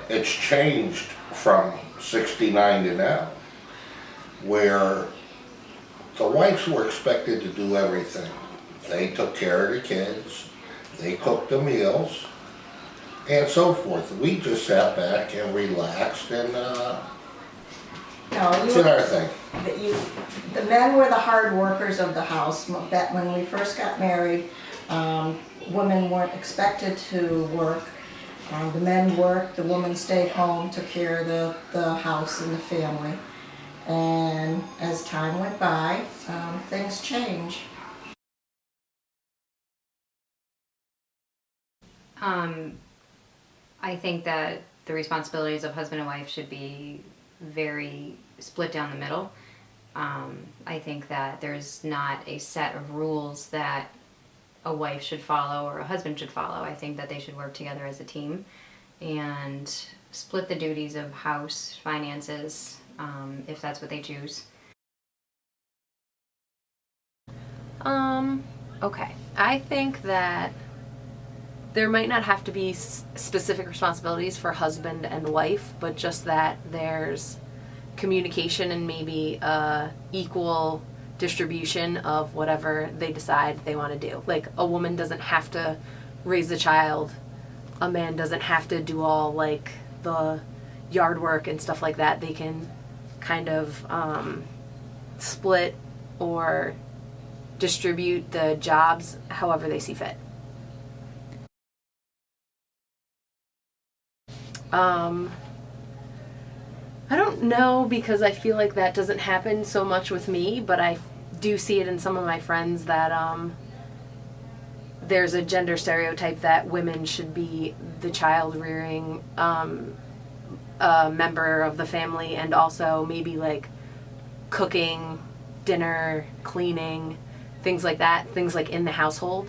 it's changed from 69 to now, where the wives were expected to do everything. They took care of the kids, they cooked the meals, and so forth. We just sat back and relaxed and No, did our thing. the men were the hard workers of the house. That when we first got married, women weren't expected to work. The men worked, the women stayed home, took care of the house and the family. And as time went by, things changed. I think that the responsibilities of husband and wife should be very split down the middle. I think that there's not a set of rules that a wife should follow or a husband should follow. I think that they should work together as a team and split the duties of house, finances, if that's what they choose. Okay. I think that there might not have to be specific responsibilities for husband and wife, but just that there's communication and maybe equal distribution of whatever they decide they want to do. Like, a woman doesn't have to raise the child. A man doesn't have to do all, like, the yard work and stuff like that. They can kind of split or distribute the jobs however they see fit. I don't know, because I feel like that doesn't happen so much with me, but I do see it in some of my friends that there's a gender stereotype that women should be the child rearing member of the family, and also maybe like cooking, dinner, cleaning, things like that, things like in the household.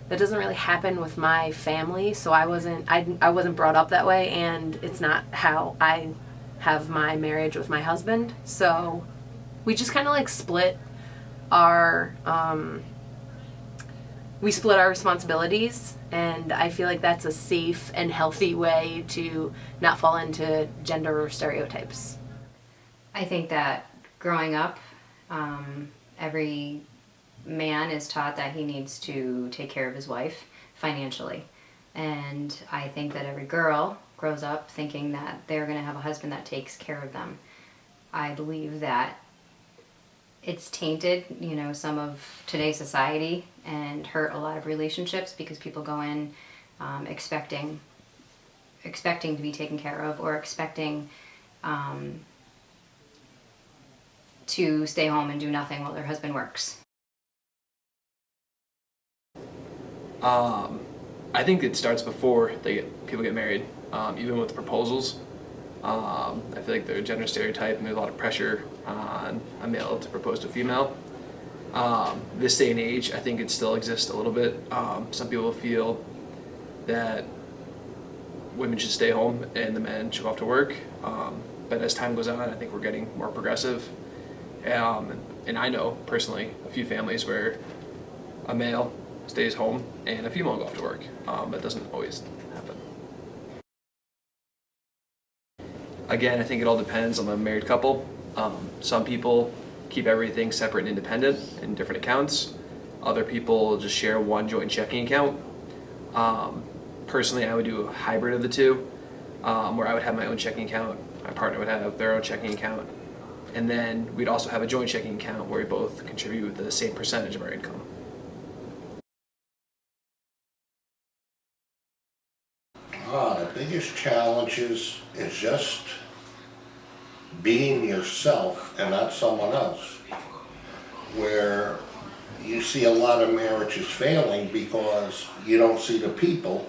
That doesn't really happen with my family, so I wasn't brought up that way, and it's not how I have my marriage with my husband. So we just kind of like split our responsibilities, and I feel like that's a safe and healthy way to not fall into gender stereotypes. I think that growing up, every man is taught that he needs to take care of his wife financially. And I think that every girl grows up thinking that they're going to have a husband that takes care of them. I believe that it's tainted, some of today's society and hurt a lot of relationships because people go in expecting to be taken care of, or expecting to stay home and do nothing while their husband works. I think it starts before people get married, even with the proposals. I feel like there's a gender stereotype and there's a lot of pressure on a male to propose to a female. This day and age, I think it still exists a little bit. Some people feel that women should stay home and the men should go off to work. But as time goes on, I think we're getting more progressive. And I know personally a few families where a male stays home and a female go off to work. That doesn't always happen. Again, I think it all depends on the married couple. Some people keep everything separate and independent in different accounts. Other people just share one joint checking account. Personally, I would do a hybrid of the two, where I would have my own checking account, my partner would have their own checking account, and then we'd also have a joint checking account where we both contribute the same percentage of our income. The biggest challenges is just being yourself and not someone else. Where you see a lot of marriages failing because you don't see the people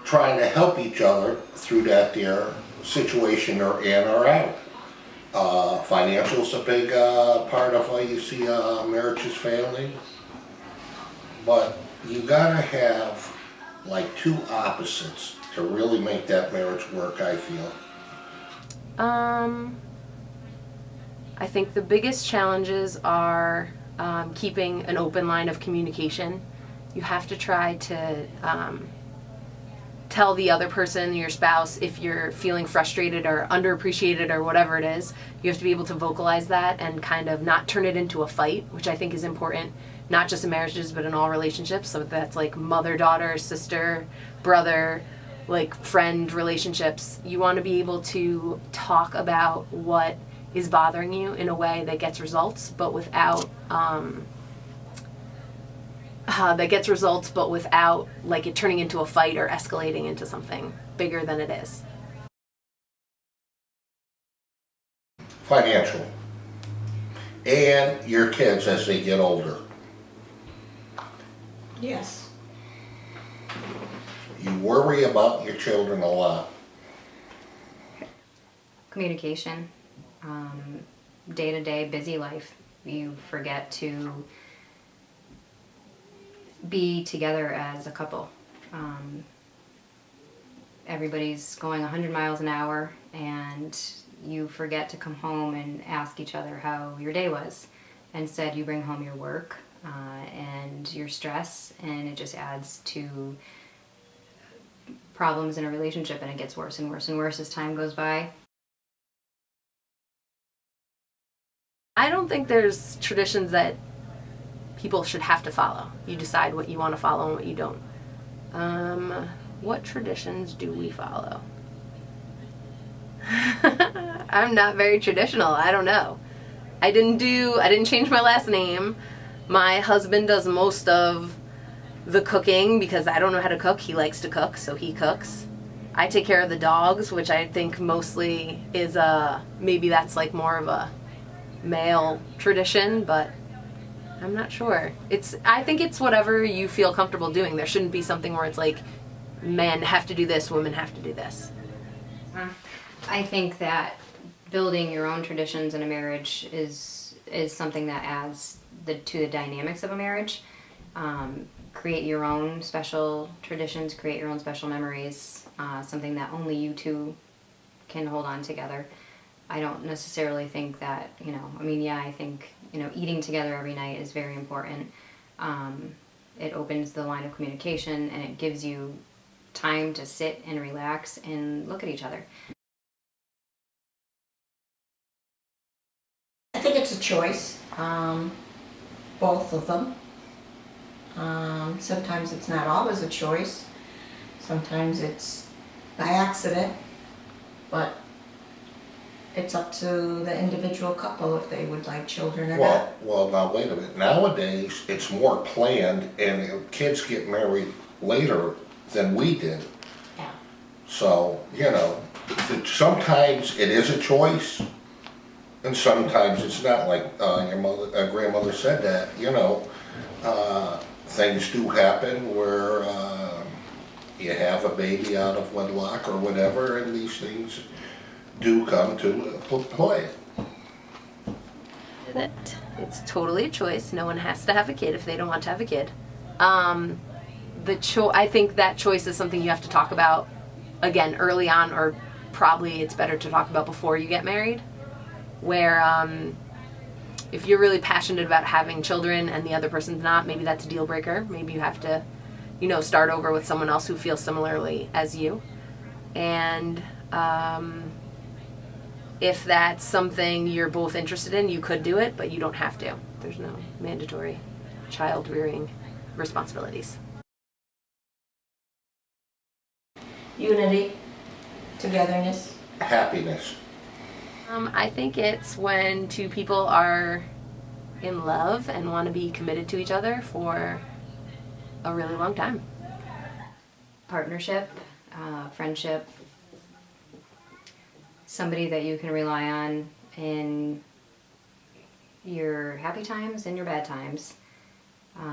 trying to help each other through that their situation they're in or out. Financial's a big part of why you see marriages failing. But you gotta have like two opposites to really make that marriage work, I feel. I think the biggest challenges are keeping an open line of communication. You have to try to tell the other person, your spouse, if you're feeling frustrated or underappreciated or whatever it is. You have to be able to vocalize that and kind of not turn it into a fight, which I think is important, not just in marriages, but in all relationships. So that's like mother, daughter, sister, brother, like friend relationships. You want to be able to talk about what is bothering you in a way that gets results, but without like it turning into a fight or escalating into something bigger than it is. Financial. And your kids as they get older. Yes. You worry about your children a lot. Communication, day-to-day busy life. You forget to be together as a couple. Everybody's going 100 miles an hour, and you forget to come home and ask each other how your day was. Instead, you bring home your work and your stress, and it just adds to problems in a relationship, and it gets worse and worse and worse as time goes by. I don't think there's traditions that people should have to follow. You decide what you want to follow and what you don't. What traditions do we follow? I'm not very traditional. I don't know. I didn't change my last name. My husband does most of the cooking because I don't know how to cook. He likes to cook, so he cooks. I take care of the dogs, which I think mostly is maybe that's like more of a male tradition, but I'm not sure. I think it's whatever you feel comfortable doing. There shouldn't be something where it's like men have to do this, women have to do this. I think that building your own traditions in a marriage is something that adds to the dynamics of a marriage. Create your own special traditions, create your own special memories, something that only you two can hold on together. I don't necessarily think that, I think, eating together every night is very important. It opens the line of communication, and it gives you time to sit and relax and look at each other. I think it's a choice, both of them. Sometimes it's not always a choice. Sometimes it's by accident, but it's up to the individual couple if they would like children or not. Well, now wait a minute. Nowadays, it's more planned, and kids get married later than we did. Yeah. So, sometimes it is a choice, and sometimes it's not. Like your grandmother said that. Things do happen where you have a baby out of wedlock or whatever, and these things do come to play. It's totally a choice. No one has to have a kid if they don't want to have a kid. I think that choice is something you have to talk about again early on, or probably it's better to talk about before you get married. Where if you're really passionate about having children and the other person's not, maybe that's a deal breaker. Maybe you have to, start over with someone else who feels similarly as you. And if that's something you're both interested in, you could do it, but you don't have to. There's no mandatory child rearing responsibilities. Unity, togetherness. Happiness. I think it's when two people are in love and want to be committed to each other for a really long time. Partnership, friendship, somebody that you can rely on in your happy times and your bad times. But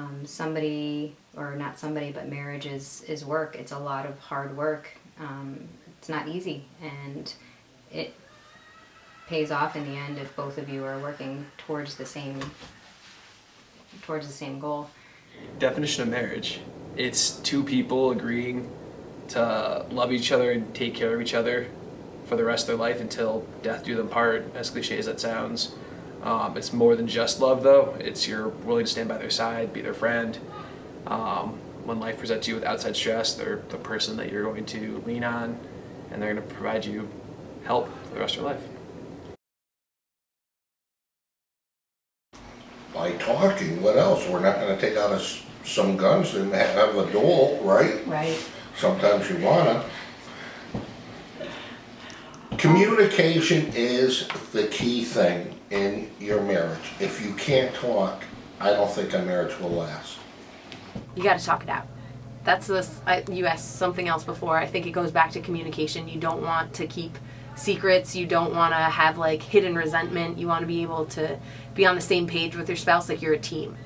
marriage is work. It's a lot of hard work. It's not easy, and it pays off in the end if both of you are working towards the same goal. Definition of marriage: it's two people agreeing to love each other and take care of each other for the rest of their life until death do them part, as cliche as that sounds. It's more than just love, though. It's you're willing to stand by their side, be their friend, when life presents you with outside stress, they're the person that you're going to lean on, and they're going to provide you help for the rest of your life. By talking, what else? We're not gonna take out some guns and have a duel, right? Right. Sometimes you wanna. Communication is the key thing in your marriage. If you can't talk, I don't think a marriage will last. You got to talk it out. That's this. You asked something else before. I think it goes back to communication. You don't want to keep secrets. You don't want to have like hidden resentment. You want to be able to be on the same page with your spouse, like you're a team.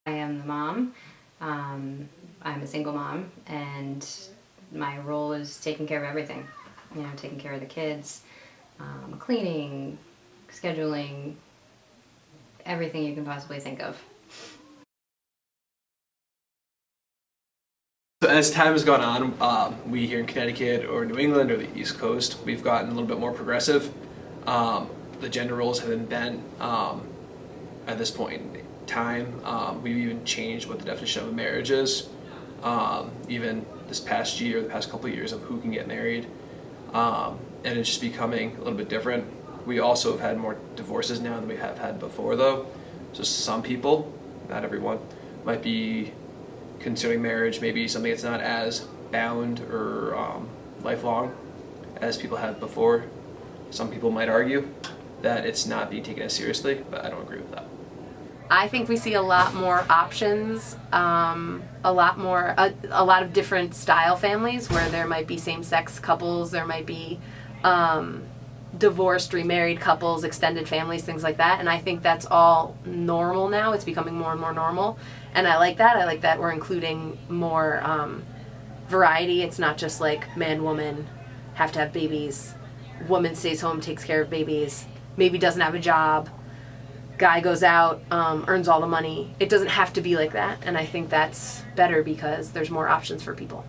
I am the mom. I'm a single mom, and my role is taking care of everything. You know, taking care of the kids, cleaning, scheduling, everything you can possibly think of. So as time has gone on, we here in Connecticut or New England or the East Coast, we've gotten a little bit more progressive. The gender roles have been bent at this point in time. We've even changed what the definition of a marriage is. Even this past year, the past couple of years of who can get married. And it's just becoming a little bit different. We also have had more divorces now than we have had before though. So some people, not everyone, might be considering marriage maybe something that's not as bound or lifelong as people have before. Some people might argue that it's not being taken as seriously, but I don't agree with that. I think we see a lot more options, a lot of different style families where there might be same-sex couples, there might be divorced, remarried couples, extended families, things like that. And I think that's all normal now. It's becoming more and more normal. And I like that. I like that we're including more variety. It's not just like man, woman, have to have babies. Woman stays home, takes care of babies, maybe doesn't have a job. Guy goes out, earns all the money. It doesn't have to be like that. And I think that's better because there's more options for people.